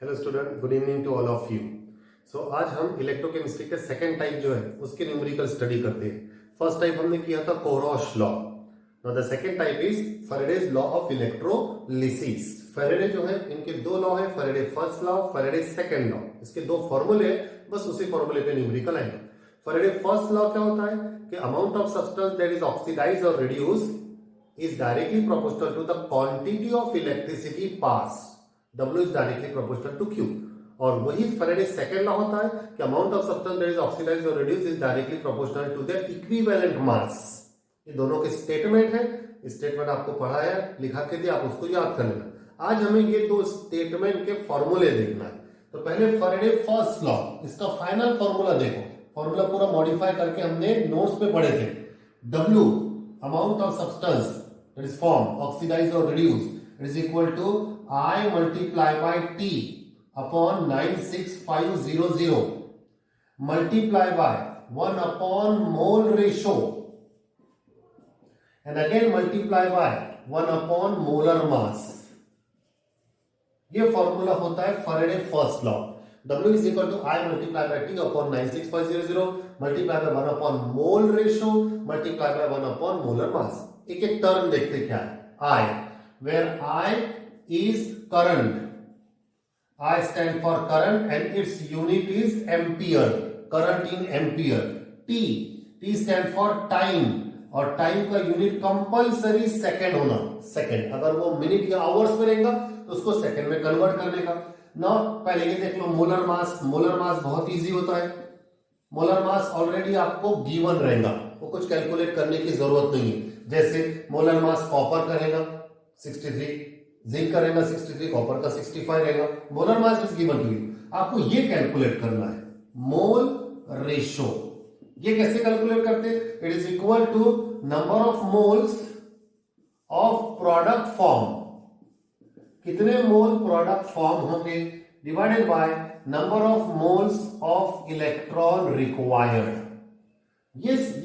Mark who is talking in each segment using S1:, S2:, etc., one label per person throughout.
S1: Hello student, good evening to all of you. So आज हम electrochemistry के second type जो है उसके न्यूमेरिकल स्टडी करते हैं। फर्स्ट टाइप हमने किया था Kohlrausch law. Now the second type is Faraday's law of electrolysis. Faraday जो है, इनके दो लॉ है, Faraday first law, Faraday second law. इसके दो फॉर्मूले हैं, बस उसी फॉर्मूले पे न्यूमेरिकल आएंगे। फैराडे फर्स्ट लॉ क्या होता है कि amount of substance that is oxidise और reduce is directly proportional to the quantity of electricity pass. W is directly proportional to Q. और वही फैराडे सेकेंड लॉ होता है कि amount of substance that is oxidised और reduced is directly proportional to their equivalent mass. ये दोनों के statement है। स्टेटमेंट आपको पढ़ा है, लिखा के दिया, आप उसको याद कर लेना। आज हमें ये दो स्टेटमेंट के फॉर्मूले देखना है। तो पहले फैराडे फर्स्ट लॉ, इसका फाइनल फॉर्मूला देखो। फॉर्मूला पूरा मॉडिफाई करके हमने नोट्स पे पढ़े थे। W amount of substance that is formed, oxidized or reduced, it is equal to I multiply by T upon 96500 multiply by 1 upon mole ratio and again multiply by 1 upon molar mass. ये formula होता है Faraday first law. W is equal to I multiply by T upon 96500 multiply by 1 upon mole ratio multiply by 1 upon molar mass. एक एक term देखते क्या है। I, where I is current. I stand for current and its unit is ampere. Current in ampere. T stand for time और time का unit compulsory second होना। Second, अगर वो मिनट या आवर्स में रहेगा तो उसको सेकंड में कन्वर्ट करने का। ना पहले ये देख low molar mass. Molar mass बहुत इजी होता है। मोलर मास ऑलरेडी आपको गिवन रहेगा, वो कुछ कैलकुलेट करने की जरूरत नहीं है। जैसे मोलर मास कॉपर का रहेगा 63, जिंक का रहेगा 63, कॉपर का 65 रहेगा। Molar mass is given to you, आपको ये कैलकुलेट करना है। मोल रेशो ये कैसे कैलकुलेट करते हैं? It is equal to number of moles of product form. कितने मोल प्रोडक्ट फॉर्म होंगे divided by number of moles of electron required.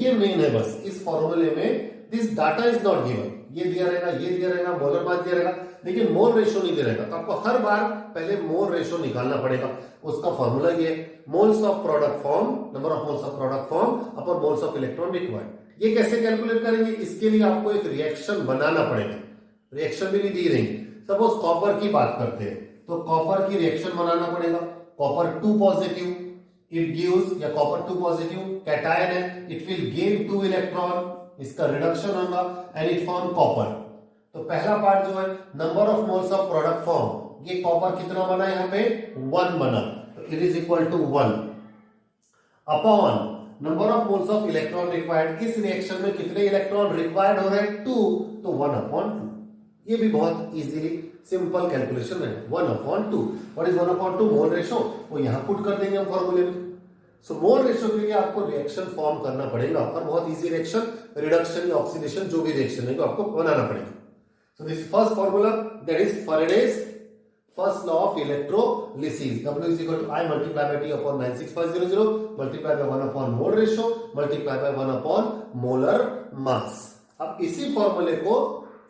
S1: ये मेन है। बस इस फॉर्मूले में this data is not given. ये दिया रहेगा, ये दिया रहेगा, मोलर मास दिया रहेगा, लेकिन मोल रेशो नहीं दिया रहेगा। तो आपको हर बार पहले मोल रेशो निकालना पड़ेगा। उसका फॉर्मूला ये moles of product form, number of moles of product form upon moles of electron required. ये कैसे कैलकुलेट करेंगे? इसके लिए आपको एक रिएक्शन बनाना पड़ेगा। रिएक्शन भी नहीं दी रही। सपोज कॉपर की बात करते हैं तो कॉपर की रिएक्शन बनाना पड़ेगा। कॉपर 2 पॉजिटिव, इट गिव्स, या कॉपर 2 पॉजिटिव कैटायन है, इट विल गेन 2 इलेक्ट्रॉन, इसका रिडक्शन होगा एंड इट फॉर्म कॉपर। तो पहला पार्ट जो है number of moles of product form, ये कॉपर कितना बना है? यहाँ पे 1 बना। तो it is equal to 1 upon number of moles of electron required. इस रिएक्शन में कितने इलेक्ट्रॉन रिक्वायर्ड हो रहे हैं? 2, तो 1 अपॉन 2। ये भी बहुत इजीली सिंपल कैलकुलेशन है। 1 upon 2। What is 1 upon 2? Mole ratio. वो यहां पुट कर देंगे हम फॉर्मूले में। सो मोल रेशो के लिए आपको रिएक्शन फॉर्म करना पड़ेगा और बहुत इजी रिएक्शन, रिडक्शन या ऑक्सीडेशन, जो भी रिएक्शन है तो आपको बनाना पड़ेगा। So this first formula that is Faraday's first law of electrolysis. W is equal to I multiply by T upon 96500 multiply by 1 upon mole ratio multiply by 1 upon molar mass। अब इसी फॉर्मूले को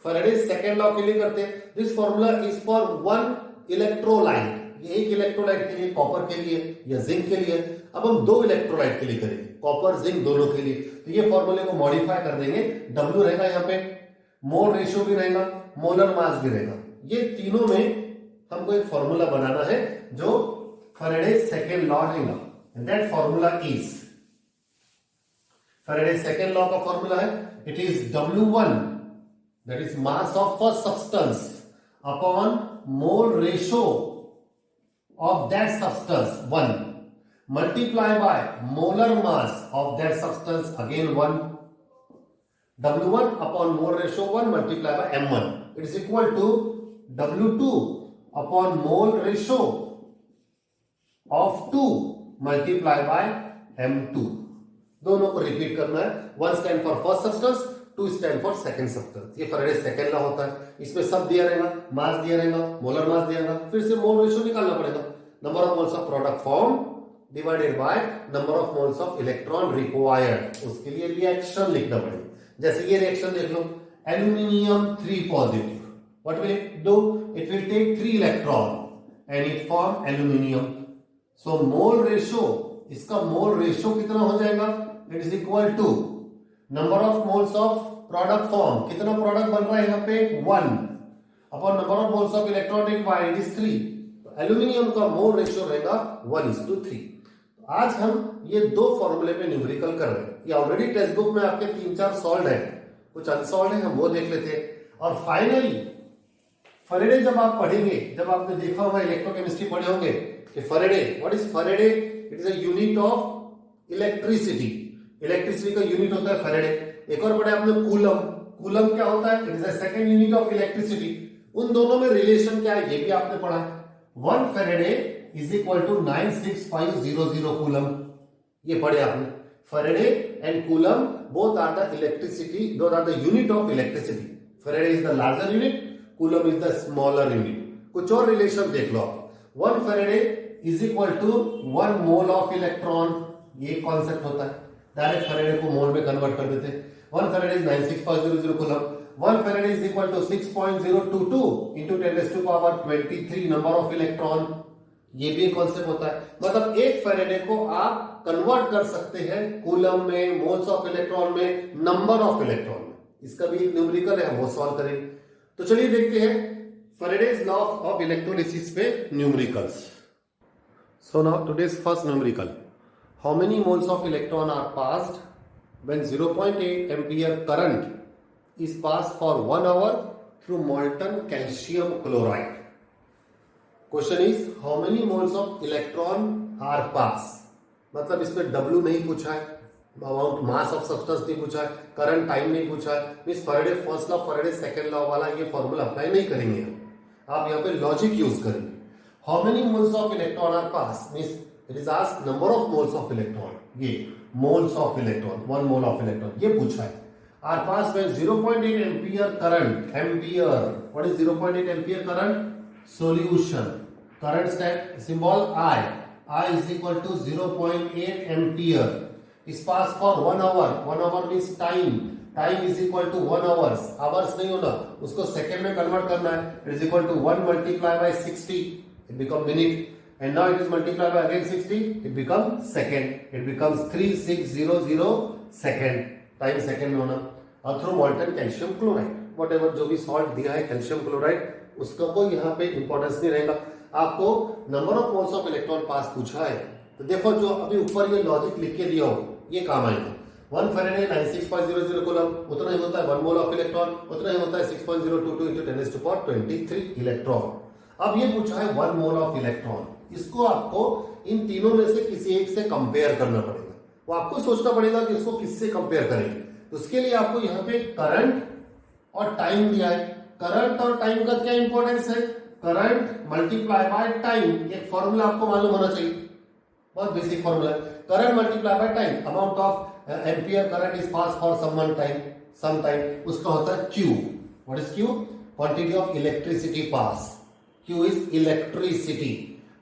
S1: Faraday's second law के लिए करते हैं। This formula is for 1 electrolyte. ये एक इलेक्ट्रोलाइट के लिए, कॉपर के लिए या जिंक के लिए। अब हम 2 इलेक्ट्रोलाइट के लिए करेंगे, कॉपर जिंक दोनों के लिए। तो ये फॉर्मूले को मॉडिफाई कर देंगे। W रहेगा यहाँ पे, मोल रेशियो भी रहेगा, मोलर मास भी रहेगा। ये तीनों में हमको एक फॉर्मूला बनाना है जो फैराडेज सेकंड लॉ रहेगा। That formula is, Faraday's second law का फॉर्मूला है, it is W1 that is mass of first substance upon mole ratio of that substance 1 multiply by molar mass of that substance again 1, W1 upon mole ratio 1 multiply by M1, it is equal to W2 upon mole ratio of 2 multiply by M2। दोनों को repeat करना है। 1 stand for first substance, 2 stand for second substance। ये Faraday second law होता है। इसमें सब दिया रहेगा, मास दिया रहेगा, मोलर मास दिया रहेगा, फिर से मोल रेशियो निकालना पड़ेगा। Number of moles of product form divided by number of moles of electron required. उसके लिए रिएक्शन लिखना पड़ेगा। जैसे ये रिएक्शन देख लो, aluminium 3 positive, what will it do? It will take 3 electron and it form aluminium. So mole ratio, इसका mole ratio कितना हो जाएगा? It is equal to number of moles of product form. कितना product बन रहा है यहाँ पे? 1 upon number of moles of electron required, it is 3. Aluminium का मोल रेशियो रहेगा 1:3. आज हम ये दो फॉर्मूले पे न्यूमेरिकल कर रहे हैं. ये ऑलरेडी टेक्स्ट बुक में आपके 3-4 सॉल्व है, कुछ अनसॉल्व है, हम वो देख लेते हैं. और फाइनली फैराडे जब आप पढ़ेंगे, जब आपने देखा होगा इलेक्ट्रोकेमिस्ट्री पढ़े होंगे कि Faraday, what is Faraday? It is a unit of electricity. Electricity का यूनिट होता है फैराडे. एक और पढ़े आपने कूलम. कूलम क्या होता है? It is a second unit of electricity. उन दोनों में रिलेशन क्या है ये भी आपने पढ़ा है. 1 faraday is equal to 96500 coulomb. ये पढ़े आपने. Faraday and coulomb both are the electricity, both are the unit of electricity. Faraday is the larger unit, coulomb is the smaller unit. कुछ और रिलेशन देख लो आप. 1 faraday is equal to 1 mole of electron. ये concept होता है. Direct Faraday को मोल में कन्वर्ट कर देते हैं. 1 faraday is 96500 coulomb. 1 Faraday is equal to 6.022 into 10⁻23 number of electron. ये भी एक कॉन्सेप्ट होता है. मतलब एक फैराडे को आप कन्वर्ट कर सकते हैं कूलम में, मोल्स ऑफ इलेक्ट्रॉन में, नंबर ऑफ इलेक्ट्रॉन में. इसका भी एक न्यूमेरिकल है, वो सॉल्व करेंगे. तो चलिए देखते हैं फैराडेज लॉ ऑफ इलेक्ट्रोलिसिस पे numericals. So now today's first numerical. How many moles of electron are passed when 0.8 ampere current is passed for 1 hour through molten calcium chloride. Question is how many moles of electron are passed. मतलब इसमें W नहीं पूछा है, amount mass of substance नहीं पूछा है, current time नहीं पूछा है. Means Faraday first law, Faraday second law वाला ये फॉर्मूला अप्लाई नहीं करेंगे. आप यहाँ पे लॉजिक यूज करेंगे. How many moles of electron are pass means it is asked number of moles of electron. ये moles of electron, 1 mole of electron ये पूछा है. Are passed when 0.8 ampere current. Ampere. What is 0.8 ampere current? Solution. Current symbol I. I is equal to 0.8 ampere. Is passed for 1 hour. 1 hour means time. Time is equal to 1 hours. Hours नहीं होना, उसको second में convert करना है. It is equal to 1 multiplied by 60. It becomes minute. And now it is multiplied by again 60. It becomes second. It becomes 3600 second. Time second में होना. और through मॉल्टन calcium chloride, what ever जो भी salt दिया है calcium chloride, उसका कोई यहाँ पे इंपॉर्टेंस नहीं रहेगा. आपको number of moles of electron pass पूछा है, तो देखो जो अभी ऊपर ये लॉजिक लिख के दिया हो ये काम आएगा. 1 फैराडे 96500 कूलम, उतना ही होता है 1 मोल ऑफ इलेक्ट्रॉन, उतना ही होता है 6.022 into 10⁻23 इलेक्ट्रॉन. अब ये पूछा है 1 मोल ऑफ इलेक्ट्रॉन. इसको आपको इन तीनों में से किसी एक से कंपेयर करना पड़ेगा. वो आपको सोचना पड़ेगा कि इसको किससे कंपेयर करेंगे. तो उसके लिए आपको यहाँ पे करंट और टाइम दिया है. करंट और टाइम का क्या इंपॉर्टेंस है? Current multiply by time. एक फॉर्मूला आपको मालूम होना चाहिए, बहुत basic formula. Current multiply by time. Amount of ampere current is pass for some time, उसका होता है Q. What is Q? Quantity of electricity pass. Q is electricity.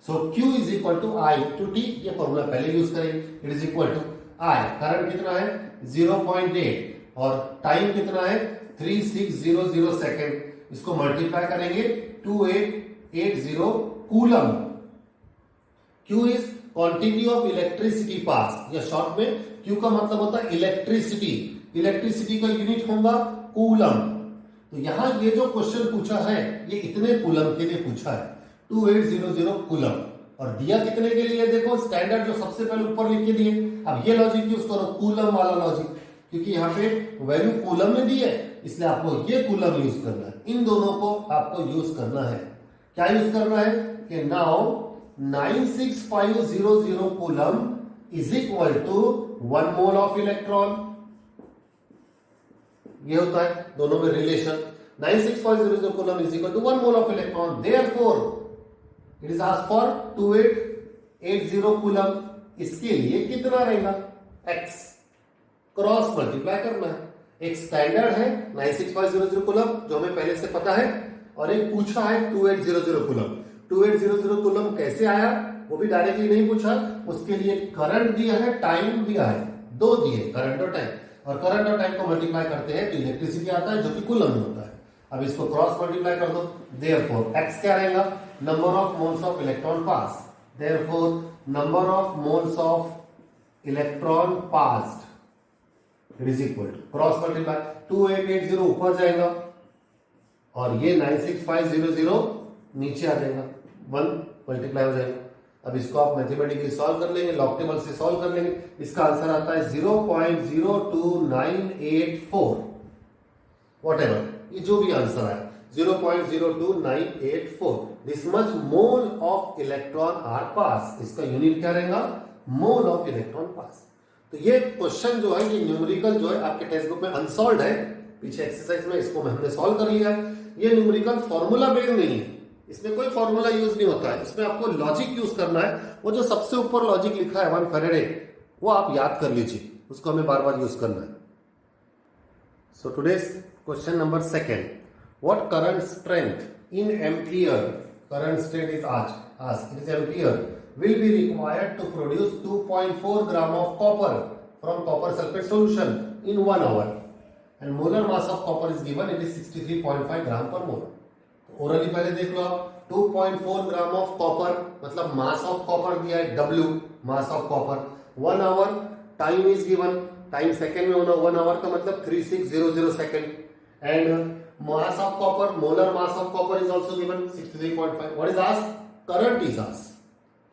S1: So Q is equal to I to T. ये formula पहले use करेंगे. It is equal to I. Current कितना है? 0.8 और time कितना है? 3600 सेकेंड. इसको मल्टीप्लाई करेंगे 2880 coulomb. Q is quantity of electricity पास, या शॉर्ट में Q का मतलब होता है इलेक्ट्रिसिटी. इलेक्ट्रिसिटी का यूनिट होगा कूलम. तो यहां ये जो क्वेश्चन पूछा है ये इतने कूलम के लिए पूछा है, 2800 कूलम. और दिया कितने के लिए? देखो स्टैंडर्ड जो सबसे पहले ऊपर लिख के दिए. अब ये लॉजिक यूज करो, कूलम वाला लॉजिक, क्योंकि यहाँ पे वैल्यू कूलम में दी है, इसलिए आपको ये कूलम यूज करना है. इन दोनों को आपको यूज करना है. क्या यूज करना है कि now 96500 coulomb is equal to 1 mole of electron. ये होता है दोनों में relation. 96500 coulomb is equal to 1 mole of electron. Therefore it is asked for 2880 coulomb. इसके लिए कितना रहेगा? x. क्रॉस मल्टीप्लाई करना है. एक स्टैंडर्ड है 96500 कूलम जो हमें पहले से पता है, और एक पूछा है 2800 कूलम. 2800 कूलम कैसे आया वो भी डायरेक्टली नहीं पूछा. उसके लिए करंट दिया है, टाइम दिया है, दो दिए, करंट और टाइम. और करंट और टाइम को मल्टीप्लाई करते हैं तो इलेक्ट्रिसिटी आता है जो कि कूलम में होता है. अब इसको क्रॉस मल्टीप्लाई कर दो. देयरफॉर x क्या रहेगा? number of moles of electron pass. Therefore number of moles of electron passed it is equal to cross multiply 2880 ऊपर जाएगा और ये 96500 नीचे आ जाएगा 1 मल्टीप्लाई हो जाएगा. अब इसको आप मैथमेटिकली सॉल्व कर लेंगे, लॉग टेबल से सॉल्व कर लेंगे. इसका आंसर आता है 0.02984 whatever, ये जो भी आंसर है 0.02984. This much mole of electron are pass. इसका यूनिट क्या रहेगा? Mole of electron pass. तो ये क्वेश्चन जो है ये न्यूमेरिकल जो है आपके टेक्स्ट बुक में अनसॉल्व है. पीछे एक्सरसाइज में इसको हमने सॉल्व कर लिया. ये न्यूमेरिकल फॉर्मूला बेस्ड नहीं है, इसमें कोई फॉर्मूला यूज नहीं होता है. इसमें आपको लॉजिक यूज करना है. वो जो सबसे ऊपर लॉजिक लिखा है 1 फैराडे वो आप याद कर लीजिए, उसको हमें बार बार यूज करना है. So today's question number 2. What current strength in ampere, current strength is asked, it is ampere, will be required to produce 2.4 gram of copper from copper sulfate solution in 1 hour, and molar mass of copper is given, it is 63.5 gram per mole. Orally पहले देख लो आप. 2.4 gram of copper मतलब मास of copper दिया है W, mass of copper. 1 hour time is given, time second में होना. 1 hour का मतलब 3600 second. And mass of copper, molar mass of copper is also given 63.5. What is asked? Current is asked.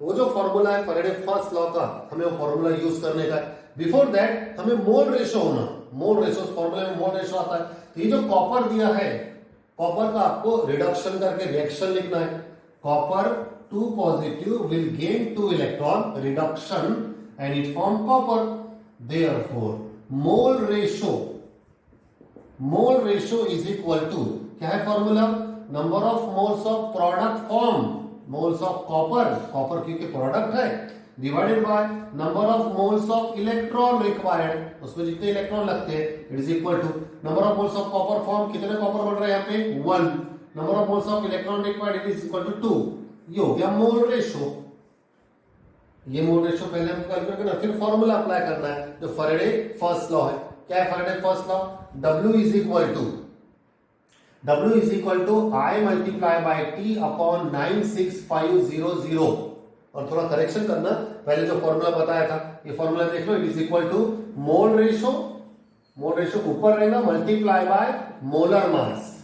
S1: वो जो formula है Faraday first law का, हमें वो फॉर्मूला यूज करने का है. बिफोर दैट हमें मोल रेशो होना. मोल रेशो फॉर्मूला में मोल रेशो आता है. तो ये जो कॉपर दिया है, कॉपर का आपको रिडक्शन करके रिएक्शन लिखना है. Copper 2 positive will gain 2 electron, reduction and it form copper. Therefore mole ratio is equal to, क्या है formula? Number of moles of product form, moles of copper, copper क्योंकि प्रोडक्ट है, divided by number of moles of electron required, उसमें जितने electron लगते हैं, it is equal to number of moles of copper form. कितने copper बन रहे हैं यहाँ पे? 1. Number of moles of electron required it is equal to 2. ये हो गया मोल रेशो. ये मोल रेशो पहले हम कैलकुलेट करना, फिर फॉर्मूला अप्लाई करना है जो फैराडे फर्स्ट लॉ है. क्या है Faraday first law? W is equal to I multiply by T upon 96500. और थोड़ा करेक्शन करना, पहले जो फॉर्मूला बताया था ये फॉर्मूला देख लो. It is equal to mole ratio ऊपर रहेगा multiply by molar mass.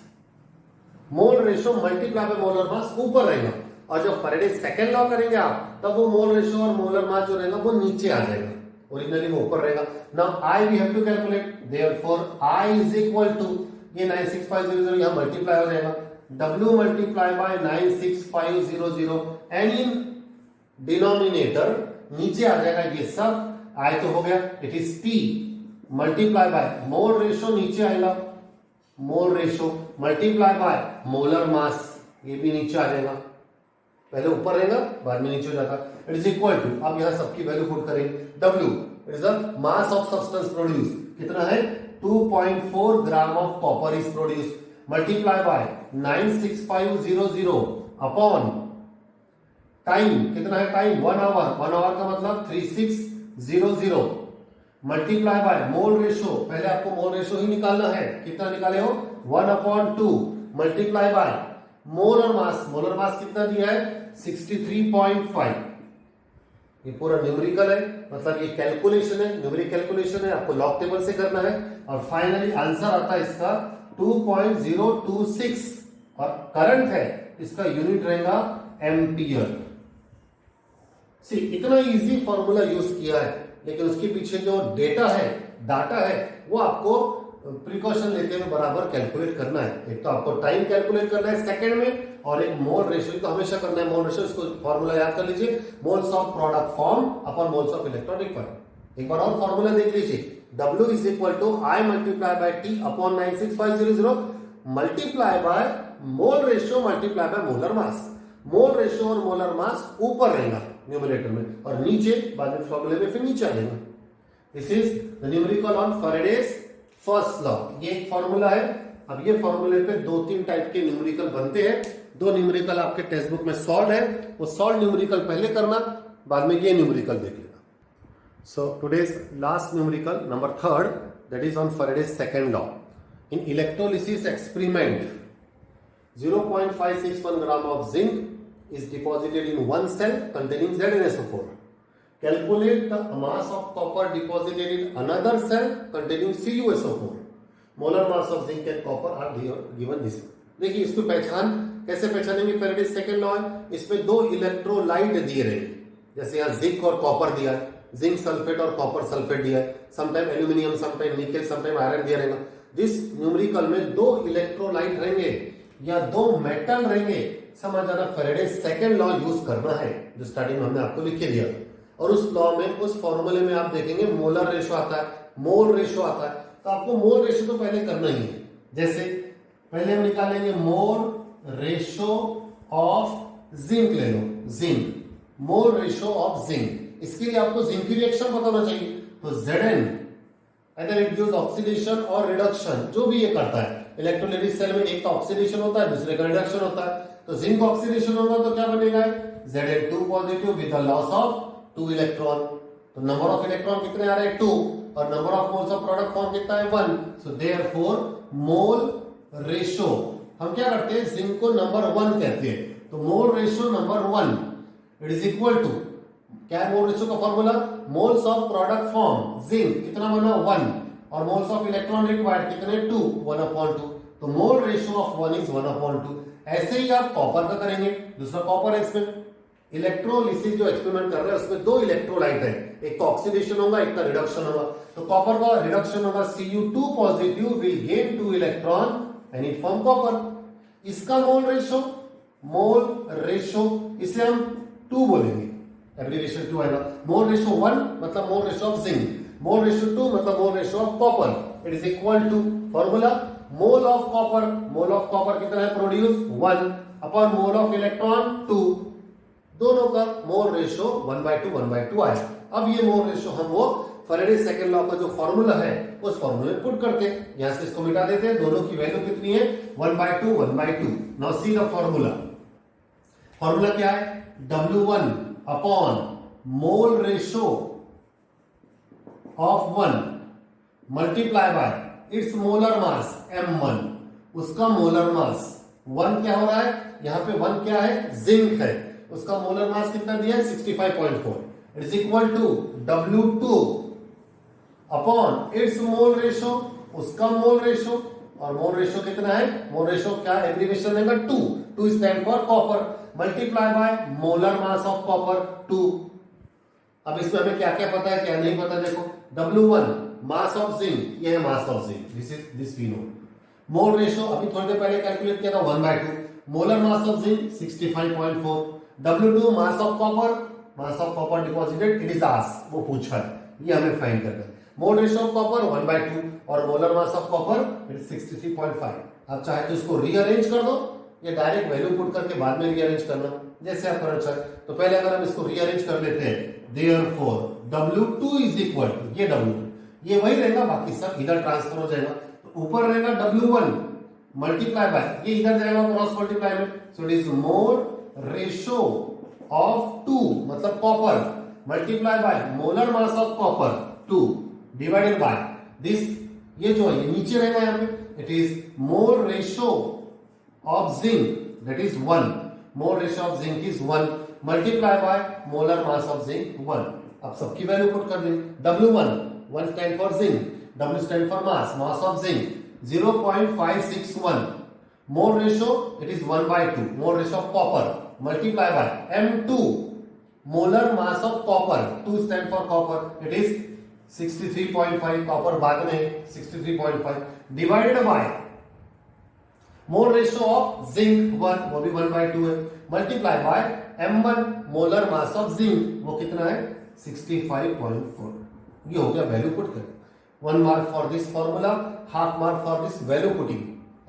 S1: Mole ratio multiply by molar mass ऊपर रहेगा. और जब फैराडे सेकंड लॉ करेंगे आप, तब वो मोल रेशो और मोलर मास जो रहेगा वो नीचे आ जाएगा. ओरिजिनली वो ऊपर रहेगा. Now I we have to calculate. Therefore I is equal to, ये 96500 यहां मल्टीप्लाई हो जाएगा. W multiply by 96500 and in denominator नीचे आ जाएगा ये सब. I तो हो गया. It is T multiply by mole ratio, नीचे आएगा mole ratio multiply by molar mass, ये भी नीचे आ जाएगा. पहले ऊपर रहेगा बाद में नीचे हो जाता. इट इज इक्वल टू, अब यहां सबकी वैल्यू पुट करेंगे. W it is the mass of substance produce, कितना है? 2.4 gram of copper is produce multiply by 96500 upon time, कितना है टाइम? 1 आवर. 1 आवर का मतलब 3600 मल्टीप्लाई बाय मोल रेशो. पहले आपको मोल रेशो ही निकालना है. कितना निकाले हो? 1/2 multiply by molar mass. Molar mass कितना दिया है? 63.5. ये पूरा न्यूमेरिकल है, मतलब ये कैलकुलेशन है, न्यूमेरिक कैलकुलेशन है, आपको लॉग टेबल से करना है. और फाइनली आंसर आता है इसका 2.026. और करंट है, इसका यूनिट रहेगा एम्पियर. सी इतना इजी फॉर्मूला यूज किया है, लेकिन उसके पीछे जो डाटा है वो आपको प्रिकॉशन लेते हुए बराबर कैलकुलेट करना है. एक तो आपको टाइम कैलकुलेट करना है सेकंड में, और एक मोल रेशियो तो हमेशा करना है. मोल रेशियो, इसको फॉर्मूला याद कर लीजिए. Moles of product form upon moles of electron required. एक बार और फॉर्मूला देख लीजिए. W is equal to I multiply by T upon 96500 multiply by mole ratio multiply by molar mass. Mole ratio और मोलर मास ऊपर रहेगा numerator में, और नीचे बाद में फॉर्मूले में फिर नीचे आ जाएगा. This is the numerical on Faraday's first law. ये एक फॉर्मूला है. अब ये फॉर्मूले पे 2-3 टाइप के न्यूमेरिकल बनते हैं. 2 न्यूमेरिकल आपके टेक्स्ट बुक में सॉल्व है, वो सॉल्व न्यूमेरिकल पहले करना, बाद में ये न्यूमेरिकल देख लेना. So today's last numerical number 3, that is on Faraday's second law. In electrolysis experiment 0.561 gram of zinc is deposited in one cell containing ZnSO4. Calculate the mass of copper deposited in another cell containing CuSO4. Molar mass of zinc and copper are given this. देखिए इसको पहचान कैसे पहचानेंगे? Faraday's second law है, इसमें दो electrolyte दिए रहेंगे, जैसे यहाँ जिंक और कॉपर दिया है, जिंक सल्फेट और कॉपर सल्फेट दिया है, sometime aluminium, sometime nickel, sometime iron दिया रहेगा। जिस न्यूमेरिकल में दो इलेक्ट्रोलाइट रहेंगे या दो मेटल रहेंगे, समझ जाना फेरेडेज सेकंड लॉ यूज करना है, जो स्टार्टिंग में हमने आपको लिख के दिया था। और उस लॉ में, उस फॉर्मूले में आप देखेंगे मोलर रेशो आता है, मोल रेशो आता है, तो आपको मोल रेशो तो पहले करना ही है। जैसे पहले हम निकालेंगे मोल रेशो ऑफ जिंक, ले लो zinc, mole ratio of zinc. इसके लिए आपको जिंक की रिएक्शन पता होना चाहिए, तो Zn either it gives oxidation और रिडक्शन, जो भी ये करता है। इलेक्ट्रोलाइटिक सेल में एक का ऑक्सीडेशन होता है, दूसरे का रिडक्शन होता है। तो जिंक ऑक्सीडेशन होगा तो क्या बनेगा? Zn2 positive with the loss of 2 electron. तो नंबर ऑफ इलेक्ट्रॉन कितने आ रहे हैं? 2, और number of moles of product form कितना है? 1। सो देयरफॉर मोल रेशो, हम क्या करते हैं? जिंक को नंबर 1 कहते हैं, तो mole ratio number 1 it is equal to, क्या है मोल रेशो का formula? Moles of product form zinc कितना बना? 1, और मोल्स ऑफ इलेक्ट्रॉन रिक्वायर्ड कितने? 2, 1/2। तो मोल रेशो ऑफ 1 इज 1/2। ऐसे ही आप कॉपर का करेंगे, दूसरा कॉपर एक्सपेरिमेंट, इलेक्ट्रोलिसिस जो एक्सपेरिमेंट कर रहे हैं उसमें दो इलेक्ट्रोलाइट है, एक का ऑक्सीडेशन होगा, एक का रिडक्शन होगा। तो कॉपर का रिडक्शन होगा, Cu2 positive will gain 2 electron and it form copper. इसका मोल रेशो इसे हम 2 बोलेंगे, एब्रिविएशन 2 आएगा। मोल रेशो 1 मतलब mole ratio of zinc, mole ratio 2 मतलब mole ratio of copper. It is equal to formula mole of copper, mole of copper कितना है? Produce 1 upon mole of electron 2, दोनों का मोल रेशो 1/2 आया। अब ये मोल रेशो हम वो फेरेडेज सेकंड लॉ का जो फॉर्मूला है उस फॉर्मूले में पुट करते हैं, यहां से इसको मिटा देते हैं, दोनों की वैल्यू कितनी है? 1/2। Now see the formula. Formula क्या है? W1 upon mole ratio of 1 multiply by it's molar mass M1, उसका मोलर मास 1 क्या हो रहा है? यहां पे 1 क्या है? जिंक है, उसका मोलर मास कितना दिया है? 65.4। It is equal to W2 upon its mole ratio, उसका मोल रेशो, और मोल रेशो कितना है? मोल रेशो क्या एब्रिविएशन देगा? 2 stand for copper, multiply by molar mass of copper 2। अब इसमें हमें क्या क्या पता है, क्या नहीं पता? देखो W1 मास ऑफ जिंक, ये है mass of zinc, this we know. Mole ratio अभी थोड़ी देर पहले कैलकुलेट किया था 1/2। Molar mass of zinc 65.4। W2 mass of copper deposited, it is asked, वो पूछा है, ये हमें फाइंड करना है। मोल रेशो ऑफ कॉपर 1/2 और molar mass of copper it is 63.5। आप चाहे तो इसको रीअरेंज कर दो, ये डायरेक्ट वैल्यू पुट करके बाद में रीअरेंज करना, जैसे आप करना चाहे। तो पहले अगर हम इसको रीअरेंज कर लेते हैं, therefore W2 is equal to, ये W, ये वही रहेगा, बाकी सब इधर ट्रांसफर हो जाएगा। तो ऊपर रहेगा W1 मल्टीप्लाई बाय, ये इधर जाएगा क्रॉस मल्टीप्लाई में, so it is mole ratio of 2 मतलब copper multiply by molar mass of copper 2 divided by this, ये जो है ये नीचे रहेगा यहाँ पे, it is mole ratio of zinc that is 1, mole ratio of zinc is 1 multiply by molar mass of zinc 1। अब सबकी वैल्यू पुट कर देंगे। W1 1 stand for zinc, W stand for mass of zinc 0.561, mole ratio it is 1/2, mole ratio of copper multiply by M2 molar mass of copper, 2 stand for copper, it is 63.5, copper बाद में 63.5 divided by mole ratio of zinc 1, वो भी 1/2 है, multiply by M1 molar mass of zinc, वो कितना है? 65.4। ये हो गया वैल्यू पुट कर। 1 mark for this formula, half mark for this value putting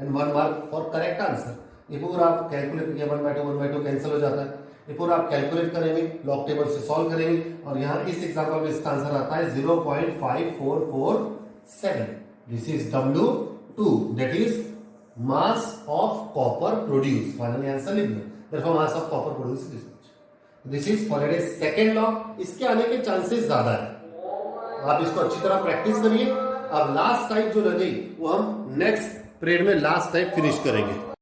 S1: and 1 mark for correct answer. ये पूरा आप कैलकुलेट किया, 1/2 कैंसिल हो जाता है, ये पूरा आप कैलकुलेट करेंगे, लॉग टेबल से सॉल्व करेंगे, और यहाँ इस एग्जांपल में इसका आंसर आता है 0.5447। This is W2 that is mass of copper produce, finally answer लिख दो, therefore mass of copper produce this much. This is Faraday's second law, इसके आने के चांसेस ज्यादा है, आप इसको अच्छी तरह प्रैक्टिस करिए। अब लास्ट टाइप जो लगी वो हम नेक्स्ट पीरियड में लास्ट टाइप फिनिश करेंगे।